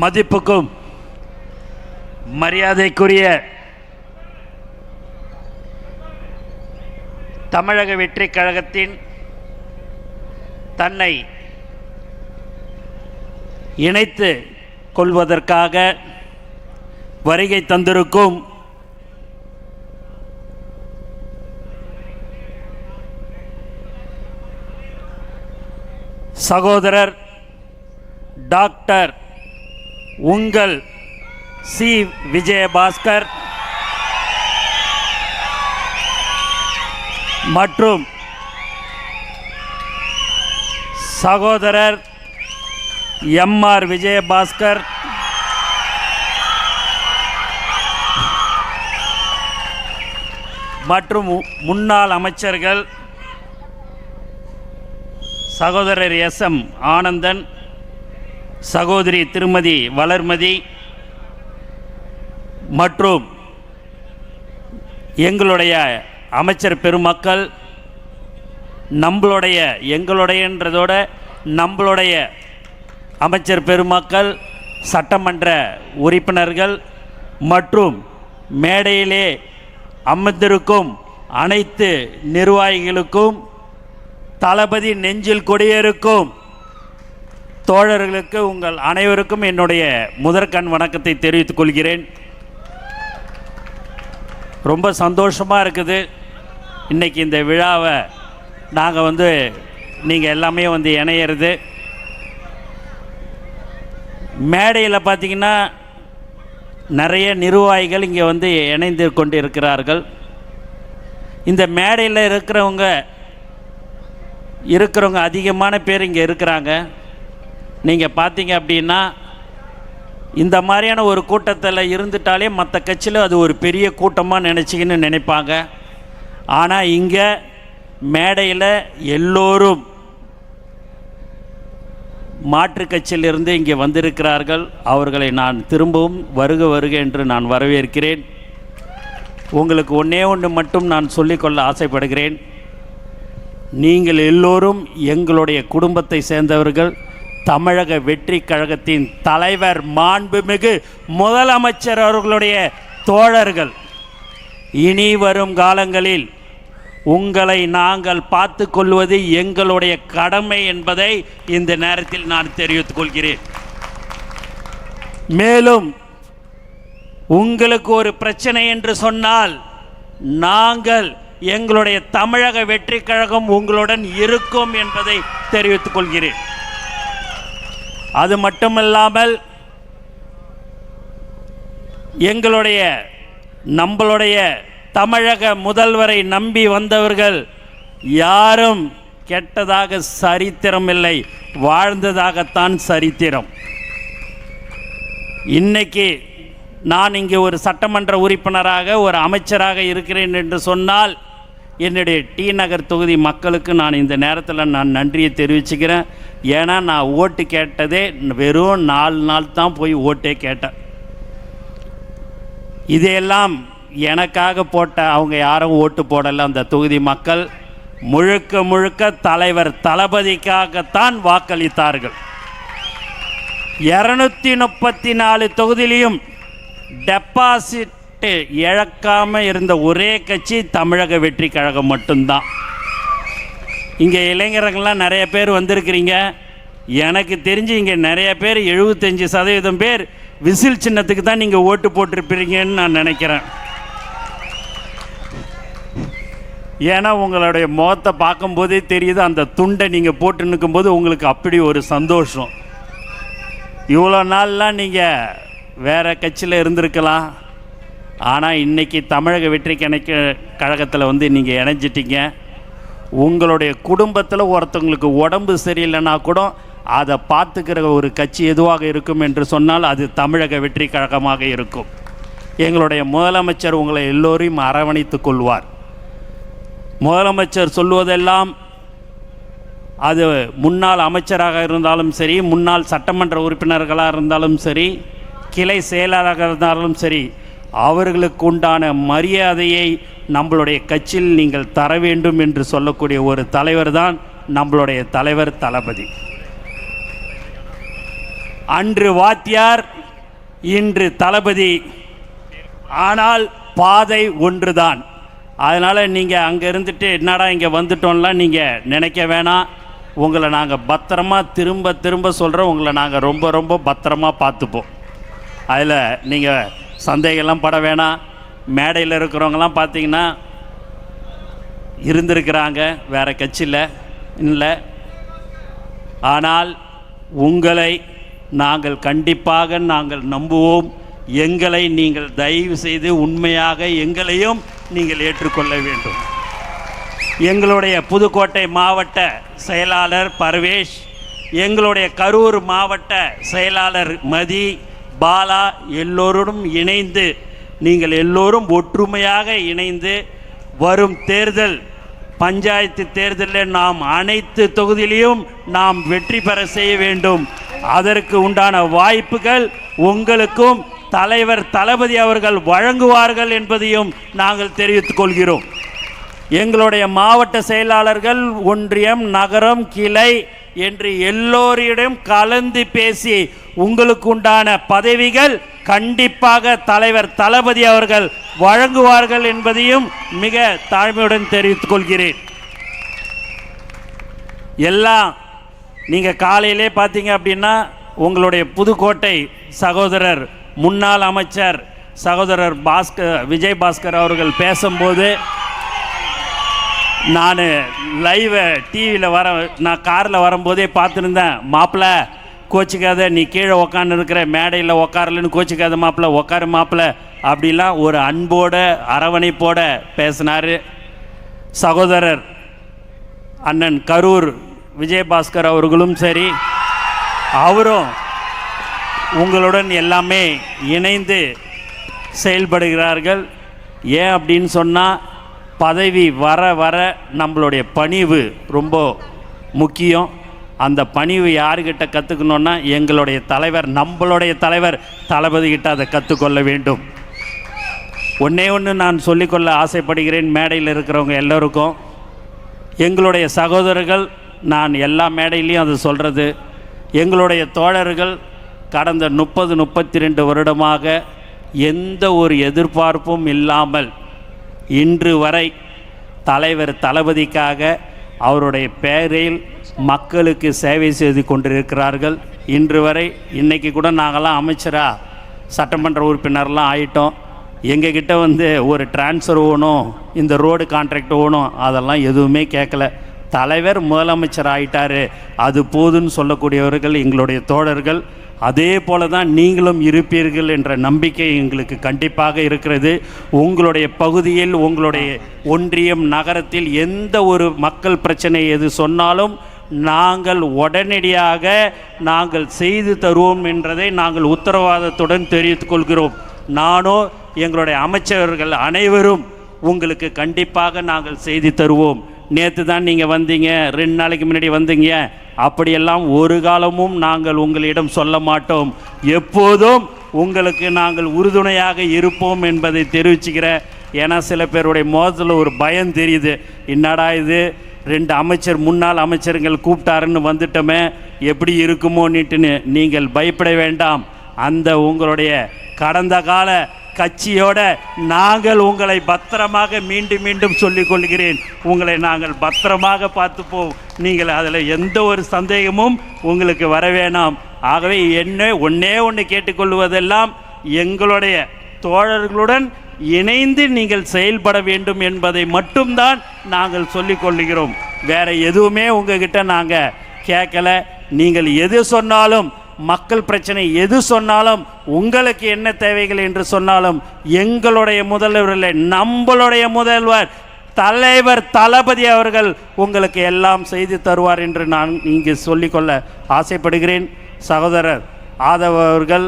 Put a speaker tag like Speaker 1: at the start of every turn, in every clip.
Speaker 1: மதிப்புக்கும் மரியாதைக்குரிய தமிழக வெற்றிக் கழகத்தின் தன்னை இணைத்து கொள்வதற்காக வருகை தந்திருக்கும் சகோதரர் டாக்டர் உங்கள் சி விஜயபாஸ்கர் மற்றும் சகோதரர் எம்ஆர் விஜயபாஸ்கர் மற்றும் முன்னாள் அமைச்சர்கள் சகோதரர் எஸ்.எம். ஆனந்தன், சகோதரி திருமதி வளர்மதி மற்றும் எங்களுடைய அமைச்சர் பெருமக்கள், எங்களுடையன்றதோட நம்மளுடைய அமைச்சர் பெருமக்கள், சட்டமன்ற உறுப்பினர்கள் மற்றும் மேடையிலே அமர்ந்திருக்கும் அனைத்து நிர்வாகிகளுக்கும், தளபதி நெஞ்சில் கொடியேறுக்கும் தோழர்களுக்கு உங்கள் அனைவருக்கும் என்னுடைய முதற்கண் வணக்கத்தை தெரிவித்துக் கொள்கிறேன். ரொம்ப சந்தோஷமாக இருக்குது. இன்றைக்கி இந்த விழாவை நாங்கள் நீங்கள் எல்லாமே இணையிறது. மேடையில் பார்த்திங்கன்னா நிறைய நிர்வாகிகள் இங்கே இணைந்து கொண்டு இருக்கிறார்கள். இந்த மேடையில் இருக்கிறவங்க அதிகமான பேர் இங்கே இருக்கிறாங்க. நீங்கள் பார்த்தீங்க அப்படின்னா இந்த மாதிரியான ஒரு கூட்டத்தில் இருந்துட்டாலே மற்ற கட்சியில் அது ஒரு பெரிய கூட்டமாக நினைப்பாங்க. ஆனால் இங்கே மேடையில் எல்லோரும் மாற்று கட்சியிலிருந்து இங்கே வந்திருக்கிறார்கள். அவர்களை நான் திரும்பவும் வருக என்று நான் வரவேற்கிறேன். உங்களுக்கு ஒன்று மட்டும் நான் சொல்லிக்கொள்ள ஆசைப்படுகிறேன். நீங்கள் எல்லோரும் எங்களுடைய குடும்பத்தை சேர்ந்தவர்கள். தமிழக வெற்றி கழகத்தின் தலைவர் மாண்புமிகு முதலமைச்சர் அவர்களுடைய தோழர்கள். இனி வரும் காலங்களில் உங்களை நாங்கள் பார்த்து கொள்வது எங்களுடைய கடமை என்பதை இந்த நேரத்தில் நான் தெரிவித்துக் கொள்கிறேன். மேலும் உங்களுக்கு ஒரு பிரச்சனை என்று சொன்னால் நாங்கள் எங்களுடைய தமிழக வெற்றி கழகம் உங்களுடன் இருக்கும் என்பதை தெரிவித்துக் கொள்கிறேன். அது மட்டுமல்லாமல் நம்மளுடைய தமிழக முதல்வரை நம்பி வந்தவர்கள் யாரும் கெட்டதாக சரித்திரம் இல்லை, வாழ்ந்ததாகத்தான் சரித்திரம். இன்னைக்கு நான் இங்கே ஒரு சட்டமன்ற உறுப்பினராக ஒரு அமைச்சராக இருக்கிறேன் என்று சொன்னால் என்னுடைய டி நகர் தொகுதி மக்களுக்கு நான் இந்த நேரத்தில் நான் நன்றியை தெரிவிச்சுக்கிறேன். ஏன்னா நான் ஓட்டு கேட்டதே வெறும் 4 நாள் தான் போய் ஓட்டே கேட்டேன். இதையெல்லாம் எனக்காக போட்ட அவங்க யாரும் ஓட்டு போடலை. அந்த தொகுதி மக்கள் முழுக்க தலைவர் தளபதிக்காகத்தான் வாக்களித்தார்கள். 234 தொகுதியிலையும் டெபாசிட் இழக்காமல் இருந்த ஒரே கட்சி தமிழக வெற்றி கழகம் மட்டும்தான். இங்கே இளைஞர்கள்லாம் நிறைய பேர் வந்திருக்கிறீங்க. எனக்கு தெரிஞ்சு இங்கே நிறைய பேர் 75% பேர் விசில் சின்னத்துக்கு தான் நீங்கள் ஓட்டு போட்டிருப்பீங்கன்னு நான் நினைக்கிறேன். ஏன்னா உங்களுடைய முகத்தை பார்க்கும்போதே தெரியுது, அந்த துண்டை நீங்கள் போட்டு நிற்கும்போது உங்களுக்கு அப்படி ஒரு சந்தோஷம். இவ்வளோ நாள்லாம் நீங்கள் வேறு கட்சியில் இருந்திருக்கலாம். ஆனால் இன்றைக்கி தமிழக வெற்றி கழகத்தில் நீங்கள் இணைஞ்சிட்டிங்க. உங்களுடைய குடும்பத்தில் ஒருத்தவங்களுக்கு உடம்பு சரியில்லைன்னா கூட அதை பார்த்துக்கிற ஒரு கட்சி எதுவாக இருக்கும் என்று சொன்னால் அது தமிழக வெற்றி கழகமாக இருக்கும். எங்களுடைய முதலமைச்சர் உங்களை எல்லோரையும் அரவணைத்து கொள்வார். முதலமைச்சர் சொல்வதெல்லாம் அது முன்னாள் அமைச்சராக இருந்தாலும் சரி, முன்னாள் சட்டமன்ற உறுப்பினர்களாக இருந்தாலும் சரி, கிளை செயலாளராக இருந்தாலும் சரி, அவர்களுக்கு உண்டான மரியாதையை நம்மளுடைய கட்சியில் நீங்கள் தர வேண்டும் என்று சொல்லக்கூடிய ஒரு தலைவர் தான் நம்மளுடைய தலைவர் தளபதி. அன்று வாத்தியார், இன்று தளபதி, ஆனால் பாதை ஒன்றுதான். அதனால் நீங்கள் அங்கே இருந்துட்டு என்னடா இங்கே வந்துட்டோம்லாம் நீங்கள் நினைக்க வேணாம். உங்களை நாங்கள் பத்திரமா திரும்ப திரும்ப சொல்கிறோம், உங்களை நாங்கள் ரொம்ப ரொம்ப பத்திரமா பார்த்துப்போம். அதில் நீங்கள் சந்தேகம்லாம் பட வேணாம். மேடையில் இருக்கிறவங்களாம் பார்த்தீங்கன்னா இருந்திருக்கிறாங்க வேறு கட்சியில் இல்லை. ஆனால் உங்களை நாங்கள் கண்டிப்பாக நாங்கள் நம்புவோம். எங்களை நீங்கள் தயவு செய்து உண்மையாக எங்களையும் நீங்கள் ஏற்றுக்கொள்ள வேண்டும். எங்களுடைய புதுக்கோட்டை மாவட்ட செயலாளர் பர்வேஷ், எங்களுடைய கரூர் மாவட்ட செயலாளர் மதி, பாலா எல்லோருடன் இணைந்து நீங்கள் எல்லோரும் ஒற்றுமையாக இணைந்து வரும் தேர்தல் பஞ்சாயத்து தேர்தலில் நாம் அனைத்து தொகுதியிலையும் நாம் வெற்றி பெற செய்ய வேண்டும். அதற்கு உண்டான வாய்ப்புகள் உங்களுக்கும் தலைவர் தளபதி அவர்கள் வழங்குவார்கள் என்பதையும் நாங்கள் தெரிவித்துக் கொள்கிறோம். எங்களுடைய மாவட்ட செயலாளர்கள் ஒன்றியம், நகரம், கிளை என்று எல்லோரிடம் கலந்து பேசி உங்களுக்கு உண்டான பதவிகள் கண்டிப்பாக தலைவர் தளபதி அவர்கள் வழங்குவார்கள் என்பதையும் மிக தாழ்மையுடன் தெரிவித்துக் கொள்கிறேன். எல்லாம் நீங்கள் காலையிலே பார்த்தீங்க அப்படின்னா உங்களுடைய புதுக்கோட்டை சகோதரர் முன்னாள் அமைச்சர் சகோதரர் விஜய் பாஸ்கர் அவர்கள் பேசும்போது நான் லைவை டிவியில் நான் காரில் வரும்போதே பார்த்துருந்தேன். மாப்பிள்ளை கோச்சிக்காத, நீ கீழே உக்காந்து இருக்கிற மேடையில் உக்காரலன்னு கோச்சிக்காத மாப்பிள்ளை, உக்காரு மாப்பிள்ளை அப்படிலாம் ஒரு அன்போட அரவணைப்போட பேசினார். சகோதரர் அண்ணன் கரூர் விஜயபாஸ்கர் அவர்களும் சரி, அவரும் உங்களுடன் எல்லாமே இணைந்து செயல்படுகிறார்கள். ஏன் அப்படின்னு சொன்னால் பதவி வர வர நம்மளுடைய பணிவு ரொம்ப முக்கியம். அந்த பணிவு யாருக்கிட்ட கற்றுக்கணுன்னா எங்களுடைய தலைவர், நம்மளுடைய தலைவர் தளபதிக்கிட்ட அதை கற்றுக்கொள்ள வேண்டும். ஒன்று நான் சொல்லிக்கொள்ள ஆசைப்படுகிறேன் மேடையில் இருக்கிறவங்க எல்லோருக்கும். எங்களுடைய சகோதரர்கள், நான் எல்லா மேடையிலையும் அது சொல்கிறது, எங்களுடைய தோழர்கள் கடந்த 30-32 வருடமாக எந்த ஒரு எதிர்பார்ப்பும் இல்லாமல் இன்று வரை தலைவர் தளபதிக்காக அவருடைய பெயரில் மக்களுக்கு சேவை செய்து கொண்டிருக்கிறார்கள். இன்று வரை இன்றைக்கி கூட நாங்கள்லாம் அமைச்சராக சட்டமன்ற உறுப்பினர்லாம் ஆகிட்டோம். எங்ககிட்ட ஒரு டிரான்ஸ்ஃபர் ஓணும், இந்த ரோடு கான்ட்ராக்ட் ஓணும், அதெல்லாம் எதுவுமே கேட்கல. தலைவர் முதலமைச்சர் ஆகிட்டார், அது போதுன்னு சொல்லக்கூடியவர்கள் எங்களுடைய தோழர்கள். அதே போல தான் நீங்களும் இருப்பீர்கள் என்ற நம்பிக்கை எங்களுக்கு கண்டிப்பாக இருக்கிறது. உங்களுடைய பகுதியில், உங்களுடைய ஒன்றியம், நகரத்தில் எந்த ஒரு மக்கள் பிரச்சனை எது சொன்னாலும் நாங்கள் உடனடியாக நாங்கள் செய்து தருவோம் என்றதை நாங்கள் உத்தரவாதத்துடன் தெரிவித்துக் கொள்கிறோம். நானோ எங்களுடைய அமைச்சர்கள் அனைவரும் உங்களுக்கு கண்டிப்பாக நாங்கள் செய்து தருவோம். நேற்று தான் நீங்கள் வந்தீங்க, 2 நாளைக்கு முன்னாடி வந்தீங்க, அப்படியெல்லாம் ஒரு காலமும் நாங்கள் உங்களிடம் சொல்ல மாட்டோம். எப்போதும் உங்களுக்கு நாங்கள் உறுதுணையாக இருப்போம் என்பதை தெரிவிச்சுக்கிறேன். ஏன்னா சில பேருடைய முகத்தில் ஒரு பயம் தெரியுது, என்னடா இது 2 முன்னாள் அமைச்சர்கள் கூப்பிட்டாருன்னு வந்துட்டோமே எப்படி இருக்குமோன்னுட்டுன்னு. நீங்கள் பயப்பட வேண்டாம். அந்த உங்களுடைய கடந்த கால கட்சியோட நாங்கள் உங்களை பத்திரமாக மீண்டும் மீண்டும் சொல்லிக் கொள்கிறேன், உங்களை நாங்கள் பத்திரமாக பார்த்துப்போம். நீங்கள் அதில் எந்த ஒரு சந்தேகமும் உங்களுக்கு வர வேணாம். ஆகவே ஒன்றே கேட்டுக்கொள்வதெல்லாம் எங்களுடைய தோழர்களுடன் இணைந்து நீங்கள் செயல்பட வேண்டும் என்பதை மட்டும்தான் நாங்கள் சொல்லிக் கொள்கிறோம். வேறு எதுவுமே உங்ககிட்ட நாங்கள் கேட்கல. நீங்கள் எது சொன்னாலும், மக்கள் பிரச்சனை எது சொன்னாலும், உங்களுக்கு என்ன தேவைகள் என்று சொன்னாலும், எங்களுடைய முதல்வர், நம்மளுடைய முதல்வர் தலைவர் தளபதி அவர்கள் உங்களுக்கு எல்லாம் செய்து தருவார் என்று நான் இங்கு சொல்லிக்கொள்ள ஆசைப்படுகிறேன். சகோதரர் ஆதவ அவர்கள்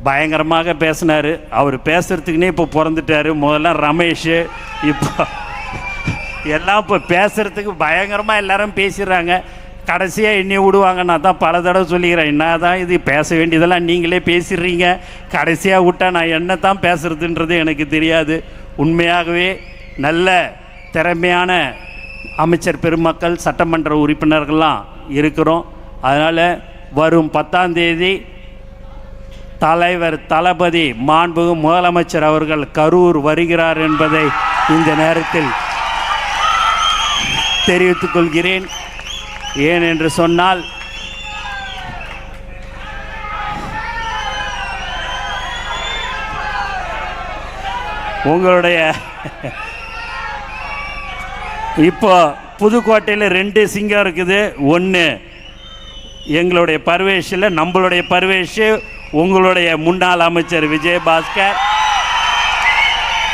Speaker 1: பயங்கரமாக பேசினார். அவர் பேசுகிறதுக்குன்னே இப்போ பிறந்துட்டார். முதல்ல ரமேஷ், இப்போ எல்லாம் இப்போ பேசுகிறதுக்கு பயங்கரமாக எல்லாரும் பேசிடுறாங்க. கடைசியாக என்னை விடுவாங்க. நான் தான் பல தடவை சொல்லிக்கிறேன், என்ன தான் இது பேச வேண்டியதெல்லாம் நீங்களே பேசிடுறீங்க, கடைசியாக விட்டால் நான் என்ன தான் பேசுகிறதுன்றது எனக்கு தெரியாது. உண்மையாகவே நல்ல திறமையான அமைச்சர் பெருமக்கள், சட்டமன்ற உறுப்பினர்கள்லாம் இருக்கிறோம். அதனால் வரும் 10ஆம் தேதி தலைவர் தளபதி மாண்புமிகு முதலமைச்சர் அவர்கள் கரூர் வருகிறார் என்பதை இந்த நேரத்தில் தெரிவித்துக் கொள்கிறேன். ஏன் என்று சொன்னால் உங்களுடைய இப்போ புதுக்கோட்டையில் 2 சிங்கம் இருக்குது. ஒன்று எங்களுடைய பர்வேஷில் நம்மளுடைய பர்வேஷ், உங்களுடைய முன்னாள் அமைச்சர் விஜயபாஸ்கர்.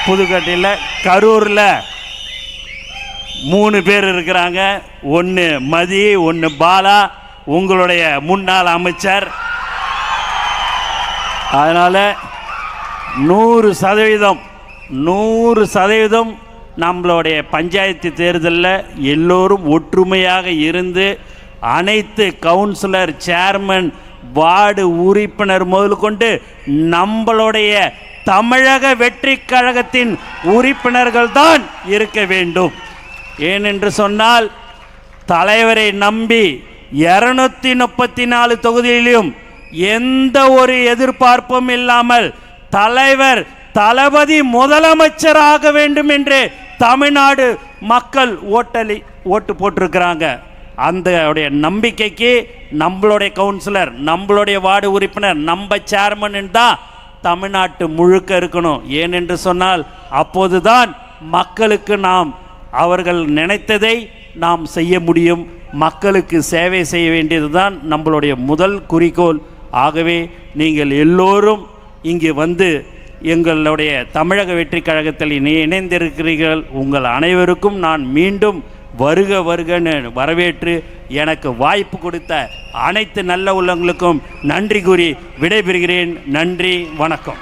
Speaker 1: புதுக்கோட்டையில் கரூரில் 3 பேர் இருக்கிறாங்க. ஒன்று மதி, ஒன்று பாலா, உங்களுடைய முன்னாள் அமைச்சர். அதனால் 100% நம்மளுடைய பஞ்சாயத்து தேர்தலில் எல்லோரும் ஒற்றுமையாக இருந்து அனைத்து கவுன்சிலர், சேர்மன், வார்டு உறுப்பினர் முதல் கொண்டு நம்மளுடைய தமிழக வெற்றி கழகத்தின் உறுப்பினர்கள் தான் இருக்க வேண்டும். ஏனென்று சொன்னால் தலைவரை நம்பி 234 தொகுதியிலும் எந்த ஒரு எதிர்பார்ப்பும் இல்லாமல் தலைவர் தளபதி முதலமைச்சராக வேண்டும் என்று தமிழ்நாடு மக்கள் ஓட்டு போட்டிருக்கிறாங்க. அந்த நம்பிக்கைக்கு நம்மளுடைய கவுன்சிலர், நம்மளுடைய வார்டு உறுப்பினர், நம்ம சேர்மன் தான் தமிழ்நாட்டு முழுக்க இருக்கணும். ஏனென்று சொன்னால் அப்போதுதான் மக்களுக்கு நாம் அவர்கள் நினைத்ததை நாம் செய்ய முடியும். மக்களுக்கு சேவை செய்ய வேண்டியதுதான் நம்மளுடைய முதல் குறிக்கோள். ஆகவே நீங்கள் எல்லோரும் இங்கு வந்து எங்களுடைய தமிழக வெற்றி கழகத்தில் இணைந்திருக்கிறீர்கள். உங்கள் அனைவருக்கும் நான் மீண்டும் வருக வருகன்னு வரவேற்று எனக்கு வாய்ப்பு கொடுத்த அனைத்து நல்ல உள்ளங்களுக்கும் நன்றி கூறி விடைபெறுகிறேன். நன்றி, வணக்கம்.